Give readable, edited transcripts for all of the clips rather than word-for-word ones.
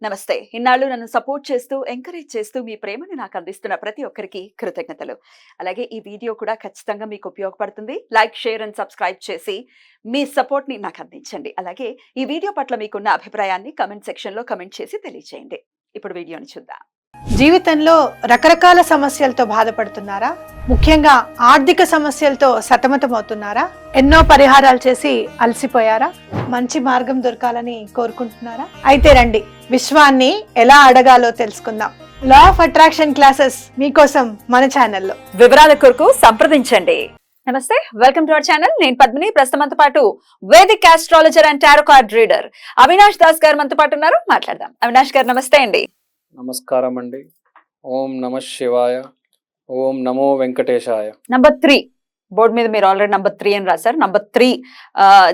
నమస్తే. ఇన్నాళ్ళు నన్ను సపోర్ట్ చేస్తూ, ఎంకరేజ్ చేస్తూ మీ ప్రేమని నాకు అందిస్తున్న ప్రతి ఒక్కరికి కృతజ్ఞతలు. అలాగే ఈ వీడియో కూడా ఖచ్చితంగా మీకు ఉపయోగపడుతుంది. లైక్, షేర్ అండ్ సబ్స్క్రైబ్ చేసి మీ సపోర్ట్‌ని నాకు అందించండి. అలాగే ఈ వీడియో పట్ల మీకున్న అభిప్రాయాన్ని కామెంట్ సెక్షన్‌లో కామెంట్ చేసి తెలియజేయండి. ఇప్పుడు వీడియోని చూద్దాం. జీవితంలో రకరకాల సమస్యలతో బాధపడుతున్నారా? ముఖ్యంగా ఆర్థిక సమస్యలతో సతమతమవుతున్నారా? ఎన్నో పరిహారాలు చేసి అలసిపోయారా? మంచి మార్గం దొరకాలని కోరుకుంటున్నారా? అయితే రండి, విశ్వాన్ని ఎలా అడగాలో తెలుసుకుందాం. లా ఆఫ్ అట్రాక్షన్ క్లాసెస్ మీకోసం మన ఛానల్లో. వివరాల కొరకు సంప్రదించండి. నమస్తే, వెల్కమ్ టు అవర్ ఛానల్. నేను పద్మిని. ప్రస్తుతంతో పాటు Vedic astrologer and tarot card reader Avinash Das గారు మనతో పాటు ఉన్నారు. మాట్లాడదాం. అవినాష్ గారు నమస్తే అండి. నమస్కారం అండి. ఓం నమ శివాయ. ఓం నమో వెంకటేశాయ. నంబర్ 3 బోర్డు మీద మీరు ఆల్రెడీ నంబర్ 3 అని రాశారు. నంబర్ 3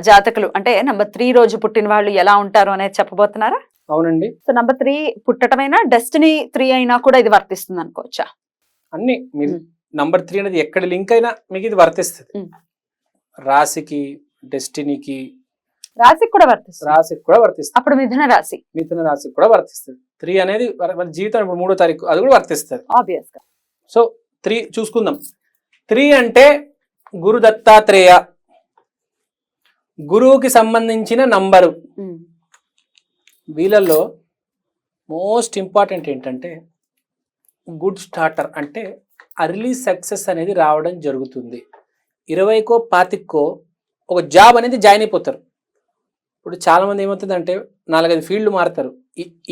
జాతకులు అంటే నంబర్ 3 రోజు పుట్టిన వాళ్ళు ఎలా ఉంటారు అనేది చెప్పబోతున్నారా? అవునండి. సో నంబర్ 3 పుట్టటమైనా డెస్టినీ 3 అయినా కూడా ఇది వర్తిస్తుంది అనుకోవచ్చా? అన్ని మీరు నంబర్ 3 అనేది ఎక్కడ లింక్ అయినా మీకు ఇది వర్తిస్తుంది. రాశికి, డెస్టినీకి, రాశికి కూడా వర్తిస్తుంది. అప్పుడు మిథున రాశికి కూడా వర్తిస్తుంది. 3 అనేది మన జీవితం ఇప్పుడు 3వ తారీఖు అది కూడా వర్తిస్తుంది ఆబ్వియస్ గా. సో 3 చూసుకుందాం. 3 అంటే గురు దత్తాత్రేయ, గురువుకి సంబంధించిన నంబరు. వీళ్ళల్లో మోస్ట్ ఇంపార్టెంట్ ఏంటంటే గుడ్ స్టార్టర్, అంటే అర్లీ సక్సెస్ అనేది రావడం జరుగుతుంది. 20కో 25కో ఒక జాబ్ అనేది జాయిన్ అయిపోతారు. ఇప్పుడు చాలామంది ఏమవుతుందంటే 4-5 ఫీల్డ్లు మారుతారు.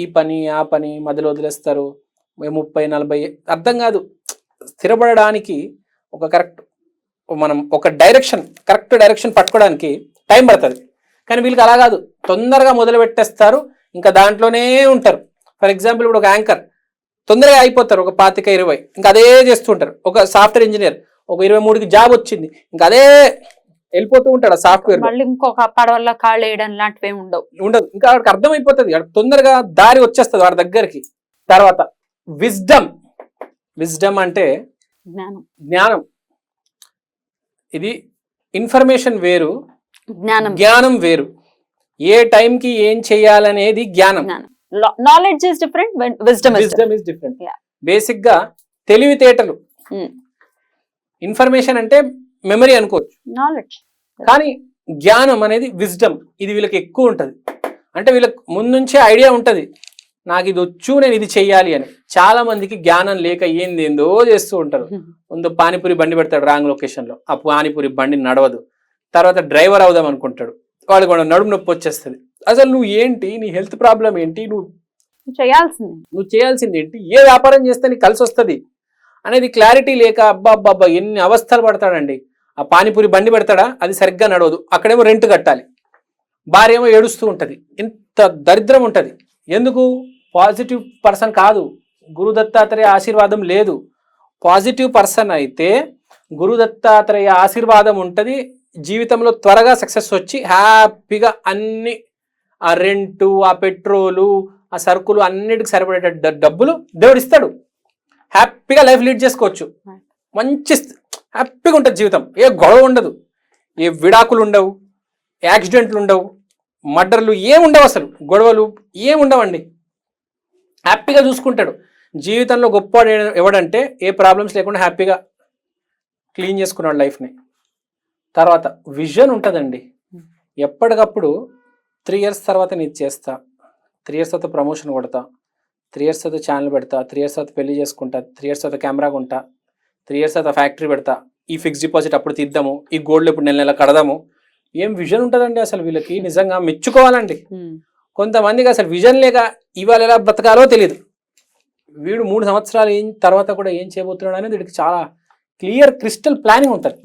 ఈ పని ఆ పని మధ్యలో వదిలేస్తారు. 30-40 అర్థం కాదు. స్థిరపడడానికి ఒక కరెక్ట్ డైరెక్షన్ పట్టుకోవడానికి టైం పడుతుంది. కానీ వీళ్ళకి అలా కాదు, తొందరగా మొదలు పెట్టేస్తారు, ఇంకా దాంట్లోనే ఉంటారు. ఫర్ ఎగ్జాంపుల్ ఇప్పుడు ఒక యాంకర్ తొందరగా అయిపోతారు, ఒక 25-20 ఇంకా అదే చేస్తుంటారు. ఒక సాఫ్ట్వేర్ ఇంజనీర్ ఒక 23కి జాబ్ వచ్చింది, ఇంకా అదే వెళ్ళిపోతూ ఉంటాడు. సాఫ్ట్వేర్ మళ్ళీ ఇంకొక పడవల్లో కాళ్ళు వేయడం లాంటివి ఉండదు. ఇంకా వాడికి అర్థమైపోతుంది, తొందరగా దారి వచ్చేస్తుంది వాడి దగ్గరికి. తర్వాత విజ్డమ్ అంటే జ్ఞానం. ఇది ఇన్ఫర్మేషన్ వేరు, జ్ఞానం వేరు. ఏ టైంకి ఏం చేయాలనేది జ్ఞానం. Knowledge is different, wisdom is different. Basic గా తెలివితేటలు. ఇన్ఫర్మేషన్ అంటే మెమరీ అనుకోవచ్చు, నాలెడ్జ్. కానీ జ్ఞానం అనేది విజ్డమ్. ఇది వీళ్ళకి ఎక్కువ ఉంటది. అంటే వీళ్ళకి ముందుంచే ఐడియా ఉంటది, నాకు ఇది వచ్చు, నేను ఇది చెయ్యాలి అని. చాలా మందికి జ్ఞానం లేక ఏందేందో చేస్తూ ఉంటారు. ముందు పానీపూరి బండి పెడతాడు రాంగ్ లొకేషన్ లో, ఆ పానీపూరి బండి నడవదు. తర్వాత డ్రైవర్ అవుదాం అనుకుంటాడు, వాడు కూడా నడుము నొప్పి వచ్చేస్తుంది. అసలు నువ్వు ఏంటి, నీ హెల్త్ ప్రాబ్లం ఏంటి, నువ్వు చేయాల్సింది ఏంటి, ఏ వ్యాపారం చేస్తే నీకు కలిసి వస్తుంది అనేది క్లారిటీ లేక అబ్బా ఎన్ని అవస్థలు పడతాడండి. ఆ పానీపూరి బండి పెడతాడా, అది సరిగ్గా నడవదు, అక్కడేమో రెంట్ కట్టాలి, భార్య ఏమో ఏడుస్తూ ఉంటుంది, ఇంత దరిద్రం ఉంటుంది. ఎందుకు? పాజిటివ్ పర్సన్ కాదు, గురు దత్తాత్రేయ ఆశీర్వాదం లేదు. పాజిటివ్ పర్సన్ అయితే గురు దత్తాత్రేయ ఆశీర్వాదం ఉంటుంది. జీవితంలో త్వరగా సక్సెస్ వచ్చి హ్యాపీగా అన్ని, ఆ రెంటు, ఆ పెట్రోలు, ఆ సరుకులు అన్నిటికి సరిపడే డబ్బులు దేవుడు ఇస్తాడు. హ్యాపీగా లైఫ్ లీడ్ చేసుకోవచ్చు. మంచి హ్యాపీగా ఉంటుంది జీవితం. ఏ గొడవ ఉండదు, ఏ విడాకులు ఉండవు, యాక్సిడెంట్లు ఉండవు, మర్డర్లు ఏముండవు, అసలు గొడవలు ఏముండవండి. హ్యాపీగా చూసుకుంటాడు. జీవితంలో గొప్ప ఎవడంటే ఏ ప్రాబ్లమ్స్ లేకుండా హ్యాపీగా క్లీన్ చేసుకున్నాడు లైఫ్ని. తర్వాత విజన్ ఉంటుందండి. ఎప్పటికప్పుడు 3 years తర్వాత నేను చేస్తా, 3 years తర్వాత ప్రమోషన్ కొడతా, 3 years తర్వాత ఛానల్ పెడతా, 3 years తర్వాత పెళ్లి చేసుకుంటా, 3 years తర్వాత కెమెరా కొంటా, 3 years తర్వాత ఫ్యాక్టరీ పెడతా, ఈ ఫిక్స్ డిపాజిట్ అప్పుడు తీద్దాము, ఈ గోల్డ్ ఇప్పుడు నెల కడదాము. ఏం విజన్ ఉంటుందండి అసలు వీళ్ళకి, నిజంగా మెచ్చుకోవాలండి. కొంతమందికి అసలు విజన్ లేక ఇవాళ ఎలా బ్రతకాలో తెలియదు. వీడు 3 సంవత్సరాలు తర్వాత కూడా ఏం చేయబోతున్నాడు అనేది వీడికి చాలా క్లియర్ క్రిస్టల్ ప్లానింగ్ ఉంటుంది.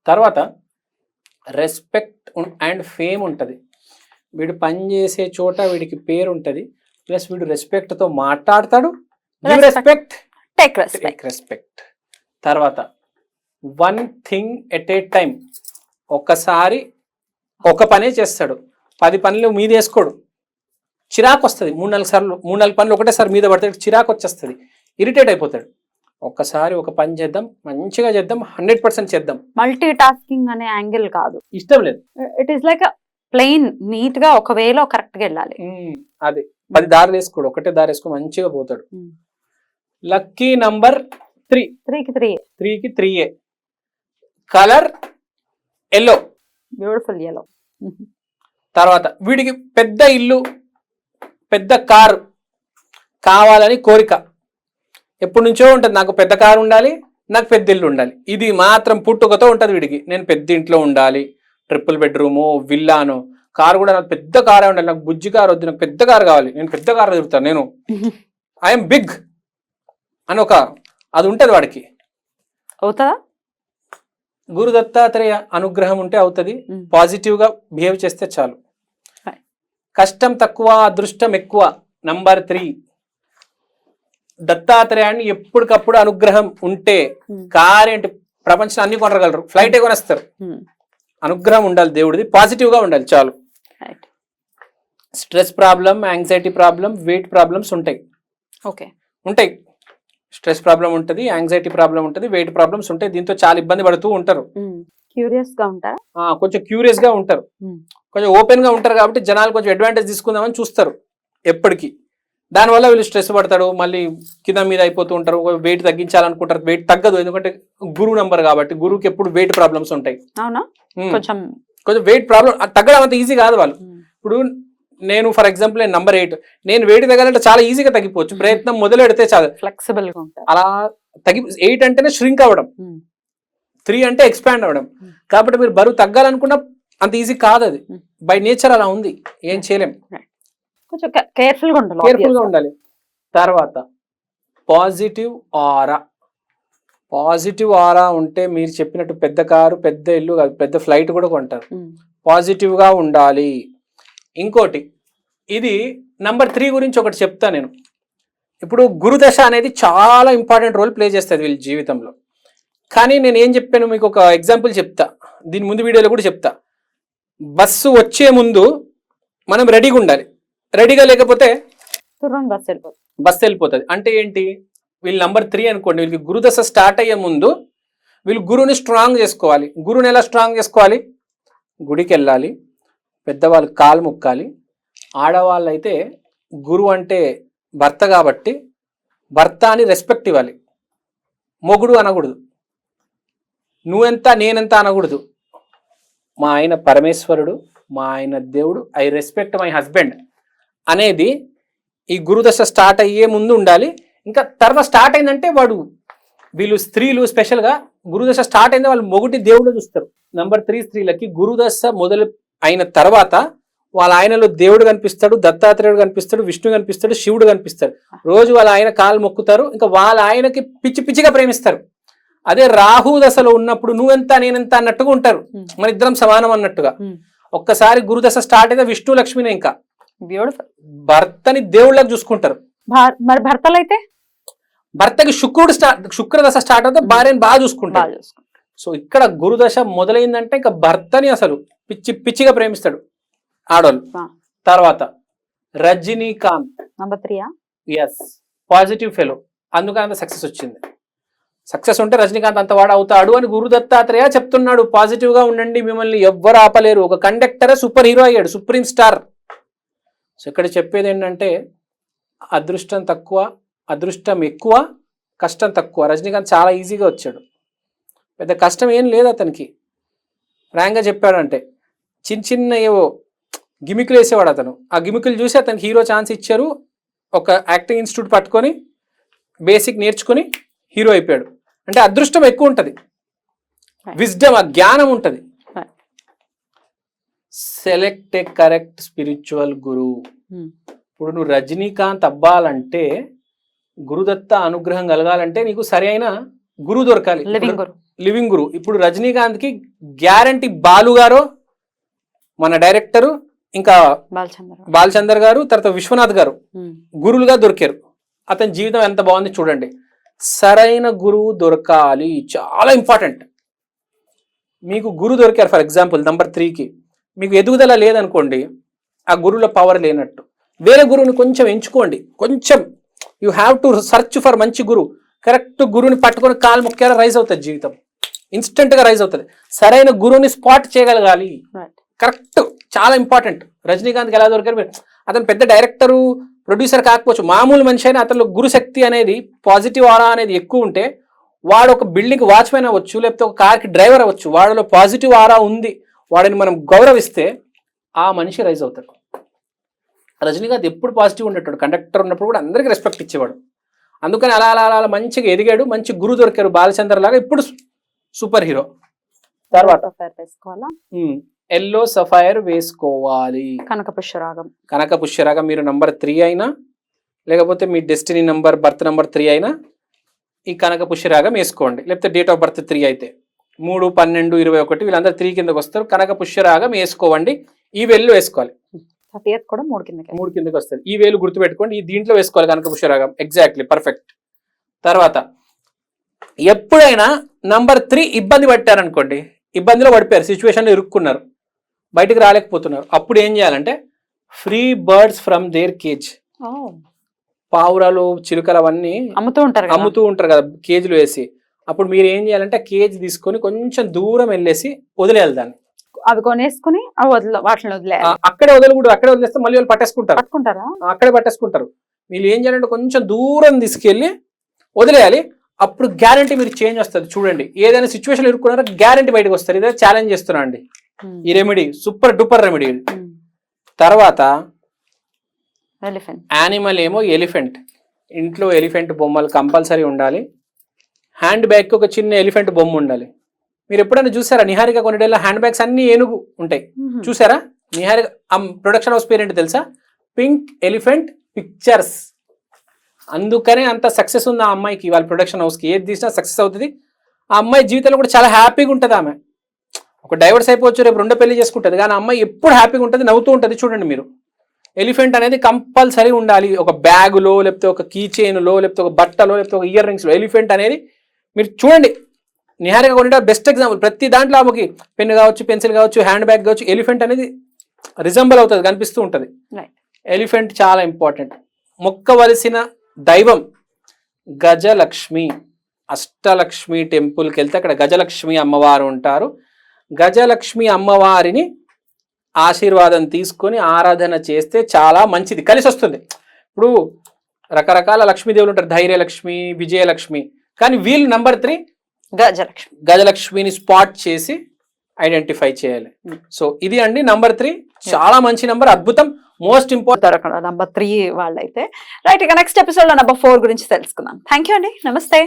తర్వాత రెస్పెక్ట్ అండ్ ఫేమ్ ఉంటుంది. వీడు పనిచేసే చోట వీడికి పేరు ఉంటుంది, ప్లస్ వీడు రెస్పెక్ట్తో మాట్లాడతాడు. రెస్పెక్ట్. తర్వాత 1 thing at a time, ఒక్కసారి ఒక పనే చేస్తాడు, 10 పనులు మీద వేసుకోడు. చిరాకు వస్తుంది. 3-4 పనులు ఒకటేసారి మీద పడతాడు, చిరాకు వచ్చేస్తుంది, ఇరిటేట్ అయిపోతాడు. ఒక్కసారి ఒక పని చేద్దాం, మంచిగా చేద్దాం, 100% చేద్దాం. మల్టీ టాస్కింగ్ అనే యాంగిల్ కాదు, ఇష్టం లేదు. It is like plain neat గా ఒక వేలో కరెక్ట్ గా వెళ్ళాలి. అది 10 దారులు వేసుకోడు, ఒకటే దారి వేసుకో మంచిగా పోతాడు. Hmm. లక్కీ నంబర్ 3, 3కి 3. 3కి 3A. Colour yellow. Beautiful yellow. తర్వాత వీడికి పెద్ద ఇల్లు, పెద్ద కారు కావాలని కోరిక ఎప్పటి నుంచో ఉంటుంది. నాకు పెద్ద కారు ఉండాలి, నాకు పెద్ద ఇల్లు ఉండాలి. ఇది మాత్రం పుట్టుకతో ఉంటుంది వీడికి. నేను పెద్ద ఇంట్లో ఉండాలి, ట్రిపుల్ బెడ్రూము, విల్లాను, కారు కూడా నాకు పెద్ద కారే ఉండాలి, నాకు బుజ్జి కారు వద్దు, నాకు పెద్ద కారు కావాలి, నేను పెద్ద కారు తిరుగుతాను, నేను ఐఎమ్ బిగ్ అని అది ఉంటుంది వాడికి. అవుతుందా? గురు దత్తాత్రేయ అనుగ్రహం ఉంటే అవుతుంది. పాజిటివ్ గా బిహేవ్ చేస్తే చాలు. కష్టం తక్కువ, అదృష్టం ఎక్కువ. నంబర్ 3, దత్తాత్రేయాన్ని ఎప్పటికప్పుడు అనుగ్రహం ఉంటే కారు ఏంటి ప్రపంచం అన్ని కొనగలరు, ఫ్లైట్ కొనేస్తారు. అనుగ్రహం ఉండాలి దేవుడిది, పాజిటివ్ గా ఉండాలి చాలు. Stress problem, anxiety problem, weight problems ఉంటాయి. ఉంటాయి. స్ట్రెస్ ప్రాబ్లం ఉంటుంది, యాంగ్జైటీ ప్రాబ్లం ఉంటుంది, వెయిట్ ప్రాబ్లమ్స్ ఉంటాయి. దీంతో చాలా ఇబ్బంది పడుతూ ఉంటారు. క్యూరియస్ గా ఉంటారు, కొంచెం క్యూరియస్ గా ఉంటారు, కొంచెం ఓపెన్ గా ఉంటారు. కాబట్టి జనాలు కొంచెం అడ్వాంటేజ్ తీసుకుందామని చూస్తారు ఎప్పటికీ. దానివల్ల వీళ్ళు స్ట్రెస్ పడతాడు, మళ్ళీ కింద మీద అయిపోతూ ఉంటారు. వెయిట్ తగ్గించాలనుకుంటారు, వెయిట్ తగ్గదు. ఎందుకంటే గురువు నంబర్ కాబట్టి గురువుకి ఎప్పుడు వెయిట్ ప్రాబ్లమ్స్ ఉంటాయి. అవునా? కొంచెం వెయిట్ ప్రాబ్లం తగ్గడం అంత ఈజీ కాదు వాళ్ళు. ఇప్పుడు నేను ఫర్ ఎగ్జాంపుల్ నేను నంబర్ 8, నేను వెయిట్ తగ్గాలంటే చాలా ఈజీగా తగ్గిపోవచ్చు. ప్రయత్నం మొదలెడితే చాలు, ఫ్లెక్సిబుల్ గా ఉంటారు. అలా 8 అంటేనే ష్రింక్ అవ్వడం, 3 అంటే ఎక్స్పాండ్ అవ్వడం. కాబట్టి మీరు బరువు తగ్గాలనుకున్న అంత ఈజీ కాదు, అది బై నేచర్ అలా ఉంది, ఏం చేయలేం. కొంచెం కేర్ఫుల్ గా ఉండాలి. తర్వాత పాజిటివ్ ఆరా. పాజిటివ్ ఆరా ఉంటే మీరు చెప్పినట్టు పెద్ద కారు, పెద్ద ఇల్లు కాదు, పెద్ద ఫ్లైట్ కూడా కొంటారు. పాజిటివ్ గా ఉండాలి. ఇంకోటి, ఇది నంబర్ 3 గురించి ఒకటి చెప్తా నేను. ఇప్పుడు గురుదశ అనేది చాలా ఇంపార్టెంట్ రోల్ ప్లే చేస్తుంది వీళ్ళ జీవితంలో. కానీ నేను ఏం చెప్పాను మీకు ఒక ఎగ్జాంపుల్ చెప్తా, దీని ముందు వీడియోలో కూడా చెప్తా. బస్సు వచ్చే ముందు మనం రెడీగా ఉండాలి. రెడీగా లేకపోతే బస్సు వెళ్ళిపోతుంది. అంటే ఏంటి, వీళ్ళు నంబర్ 3 అనుకోండి, వీళ్ళకి గురుదశ స్టార్ట్ అయ్యే ముందు వీళ్ళు గురువుని స్ట్రాంగ్ చేసుకోవాలి. గురువుని ఎలా స్ట్రాంగ్ చేసుకోవాలి? గుడికి వెళ్ళాలి, పెద్దవాళ్ళు కాలు ముక్కాలి. ఆడవాళ్ళు అయితే గురువు అంటే భర్త కాబట్టి భర్త అని రెస్పెక్ట్ ఇవ్వాలి. మొగుడు అనకూడదు, నువ్వెంత నేనెంత అనకూడదు. మా ఆయన పరమేశ్వరుడు, మా ఆయన దేవుడు, ఐ రెస్పెక్ట్ మై హస్బెండ్ అనేది ఈ గురుదశ స్టార్ట్ అయ్యే ముందు ఉండాలి. ఇంకా తర్వాత స్టార్ట్ అయిందంటే వీళ్ళు స్త్రీలు స్పెషల్గా గురుదశ స్టార్ట్ అయింది వాళ్ళు మొగుటి దేవుడు చూస్తారు. నంబర్ 3 స్త్రీలకి గురుదశ మొదలు అయిన తర్వాత వాళ్ళ ఆయనలో దేవుడు కనిపిస్తాడు, దత్తాత్రేయుడు కనిపిస్తాడు, విష్ణు కనిపిస్తాడు, శివుడు కనిపిస్తాడు. రోజు వాళ్ళ ఆయన కాలు మొక్కుతారు, ఇంకా వాళ్ళ ఆయనకి పిచ్చి పిచ్చిగా ప్రేమిస్తారు. అదే రాహు దశలో ఉన్నప్పుడు నువ్వెంత నేనెంత అన్నట్టుగా ఉంటారు, మన ఇద్దరం సమానం అన్నట్టుగా. ఒక్కసారి గురుదశ స్టార్ట్ అయితే విష్ణు లక్ష్మిని ఇంకా బ్యూటిఫుల్ భర్తని దేవుళ్ళకి చూసుకుంటారు. మరి భర్తలు అయితే భర్తకి శుక్రదశ స్టార్ట్ అవుతే భార్యని బాగా చూసుకుంటారు. సో ఇక్కడ గురుదశ మొదలైందంటే ఇంకా భర్తని అసలు పిచ్చి పిచ్చిగా ప్రేమిస్తాడు ఆడవాళ్ళు. తర్వాత Rajinikanth number 3. Yes, positive fellow, అందుకని అంత సక్సెస్ వచ్చింది. సక్సెస్ ఉంటే రజనీకాంత్ అంత వాడు అవుతాడు అని గురు దత్తాత్రేయ చెప్తున్నాడు. పాజిటివ్ గా ఉండండి, మిమ్మల్ని ఎవ్వరు ఆపలేరు. ఒక కండక్టరే సూపర్ హీరో అయ్యాడు, సుప్రీం స్టార్. సో ఇక్కడ చెప్పేది ఏంటంటే అదృష్టం తక్కువ, అదృష్టం ఎక్కువ, కష్టం తక్కువ. రజనీకాంత్ చాలా ఈజీగా వచ్చాడు, పెద్ద కష్టం ఏం లేదు అతనికి. ఫ్రాంక్గా చెప్పాడంటే చిన్న చిన్న ఏవో గిమికులు వేసేవాడు అతను. ఆ గిమికులు చూసి అతనికి హీరో ఛాన్స్ ఇచ్చారు. ఒక యాక్టింగ్ ఇన్స్టిట్యూట్ పట్టుకొని బేసిక్ నేర్చుకుని హీరో అయిపోయాడు. అంటే అదృష్టం ఎక్కువ ఉంటుంది, విజ్డమ్, ఆ జ్ఞానం ఉంటుంది. సెలెక్ట్ ఏ కరెక్ట్ స్పిరిచువల్ గురు. ఇప్పుడు నువ్వు రజనీకాంత్ అవ్వాలంటే, గురుదత్త అనుగ్రహం కలగాలంటే నీకు సరి అయిన గురువు దొరకాలి, లివింగ్ గురు. ఇప్పుడు రజనీకాంత్ కి గ్యారంటీ బాలు గారు, మన డైరెక్టరు, ఇంకా బాలచందర్ గారు, తర్వాత విశ్వనాథ్ గారు గురువులుగా దొరికారు. అతని జీవితం ఎంత బాగుంది చూడండి. సరైన గురువు దొరకాలి, చాలా ఇంపార్టెంట్. మీకు గురువు దొరికారు ఫర్ ఎగ్జాంపుల్ నంబర్ 3కి, మీకు ఎదుగుదల లేదనుకోండి, ఆ గురువుల పవర్ లేనట్టు. వేరే గురువుని కొంచెం ఎంచుకోండి. కొంచెం you have to search for మంచి గురువు. కరెక్ట్ గురువుని పట్టుకొని కాలు మొక్కేలా రైజ్ అవుతుంది జీవితం, ఇన్స్టెంట్ గా రైజ్ అవుతుంది. సరైన గురువుని స్పాట్ చేయగలగాలి, కరెక్ట్, చాలా ఇంపార్టెంట్. రజనీకాంత్కి ఎలా దొరికారు? అతను పెద్ద డైరెక్టరు, ప్రొడ్యూసర్ కాకపోవచ్చు, మామూలు మనిషి అయినా అతనిలో గురుశక్తి అనేది, పాజిటివ్ ఆరా అనేది ఎక్కువ ఉంటే వాడు ఒక బిల్డింగ్ వాచ్మెన్ అవ్వచ్చు, లేకపోతే ఒక కార్కి డ్రైవర్ అవ్వచ్చు. వాడిలో పాజిటివ్ ఆరా ఉంది, వాడిని మనం గౌరవిస్తే ఆ మనిషి రైజ్ అవుతాడు. రజనీకాంత్ ఎప్పుడు పాజిటివ్ ఉండేటాడు, కండక్టర్ ఉన్నప్పుడు కూడా అందరికీ రెస్పెక్ట్ ఇచ్చేవాడు. అందుకని అలా అలా అలా మంచిగా ఎదిగాడు, మంచి గురువు దొరికారు బాలచంద్ర లాగా. ఇప్పుడు సూపర్ హీరో. తర్వాత వేసుకోవాలా? ఎల్లో సఫైర్ వేసుకోవాలి. కనక పుష్యరాగం. కనక పుష్యరాగం మీరు నంబర్ 3 అయినా, లేకపోతే మీ డెస్టినీ నంబర్, బర్త్ నంబర్ 3 అయినా ఈ కనక పుష్యరాగం వేసుకోండి. లేకపోతే డేట్ ఆఫ్ బర్త్ 3 అయితే 3, 12, 21 వీళ్ళందరూ 3 కిందకి వస్తారు. కనక పుష్యరాగం వేసుకోవండి. ఈ వేలు వేసుకోవాలి. 30th కూడా 3 కిందకి వస్తుంది. ఈ వేలు గుర్తుపెట్టుకోండి, ఈ దీంట్లో వేసుకోవాలి కనక పుష్యరాగం. Exactly perfect. తర్వాత ఎప్పుడైనా నంబర్ 3 ఇబ్బంది పట్టారనుకోండి, ఇబ్బందిలో పడిపోయారు, సిచ్యువేషన్లో ఇరుక్కున్నారు, బయటికి రాలేకపోతున్నారు, అప్పుడు ఏం చేయాలంటే free birds from their cage. పావురాలు, చిలుకలు అవన్నీ అమ్ముతూ ఉంటారు కదా కేజీలు వేసి. అప్పుడు మీరు ఏం చేయాలంటే కేజ్ తీసుకొని కొంచెం దూరం వెళ్ళేసి వదిలేయాలి దాన్ని. అవి కొనేసుకుని వాటిని వదిలేయాలి. అక్కడే వదలకూడదు, అక్కడే వదిలేస్తే మళ్ళీ వాళ్ళు పట్టేసుకుంటారు. అక్కడే పట్టేసుకుంటారు. మీరు ఏం చేయాలంటే కొంచెం దూరం తీసుకెళ్ళి వదిలేయాలి. అప్పుడు గ్యారంటీ మీరు చేంజ్ వస్తుంది. చూడండి, ఏదైనా సిచ్యువేషన్ ఇరుక్కున్నారో గ్యారంటీ బయటకు వస్తారు. ఇదే ఛాలెంజ్ చేస్తున్నా అండి ఈ రెమెడీ, సూపర్ డూపర్ రెమెడీ. తర్వాత యానిమల్ ఏమో ఎలిఫెంట్. ఇంట్లో ఎలిఫెంట్ బొమ్మలు కంపల్సరీ ఉండాలి. హ్యాండ్ బ్యాగ్కి ఒక చిన్న ఎలిఫెంట్ బొమ్మ ఉండాలి. మీరు ఎప్పుడైనా చూసారా నిహారిక కొన్నిడేళ్ళ హ్యాండ్ బ్యాగ్స్ అన్ని ఏనుగు ఉంటాయి, చూసారా? నిహారిక ప్రొడక్షన్ హౌస్ పేరు ఏంటి తెలుసా? Pink elephant pictures. అందుకనే అంత సక్సెస్ ఉంది ఆ అమ్మాయికి. వాళ్ళ ప్రొడక్షన్ హౌస్కి ఏది తీసినా సక్సెస్ అవుతుంది. ఆ అమ్మాయి జీవితంలో కూడా చాలా హ్యాపీగా ఉంటుంది. ఆమె ఒక డైవర్స్ అయిపోవచ్చు, రేపు 2 పెళ్లి చేసుకుంటుంది, కానీ ఆ అమ్మాయి ఎప్పుడు హ్యాపీగా ఉంటుంది, నవ్వుతూ ఉంటుంది. చూడండి మీరు, ఎలిఫెంట్ అనేది కంపల్సరీ ఉండాలి. ఒక బ్యాగులో, లేకపోతే ఒక కీ చైన్లో, లేకపోతే ఒక బట్టలో, లేకపోతే ఒక ఇయర్ రింగ్స్లో ఎలిఫెంట్ అనేది మీరు చూడండి. నిహారిక కొన్నిట బెస్ట్ ఎగ్జాంపుల్. ప్రతి దాంట్లో ఆమెకి పెన్ కావచ్చు, పెన్సిల్ కావచ్చు, హ్యాండ్ బ్యాగ్ కావచ్చు, ఎలిఫెంట్ అనేది రిజంబల్ అవుతుంది, కనిపిస్తూ ఉంటుంది. ఎలిఫెంట్ చాలా ఇంపార్టెంట్. మొక్కవలసిన దైవం గజలక్ష్మి. అష్టలక్ష్మి టెంపుల్కి వెళ్తే అక్కడ గజలక్ష్మి అమ్మవారు ఉంటారు. గజలక్ష్మి అమ్మవారిని ఆశీర్వాదం తీసుకొని ఆరాధన చేస్తే చాలా మంచిది, కలిసి వస్తుంది. ఇప్పుడు రకరకాల లక్ష్మీదేవులు ఉంటారు, ధైర్యలక్ష్మి, విజయలక్ష్మి, కానీ వీళ్ళు నంబర్ 3 గజలక్ష్మిని స్పాట్ చేసి ఐడెంటిఫై చేయాలి. సో ఇది అండి నంబర్ 3, చాలా మంచి నంబర్, అద్భుతం, మోస్ట్ ఇంపార్టెంట్ నంబర్ 3 వాళ్ళైతే. రైట్, ఇక నెక్స్ట్ ఎపిసోడ్ లో నంబర్ 4 గురించి తెలుసుకుందాం. థ్యాంక్ యూ అండి, నమస్తే.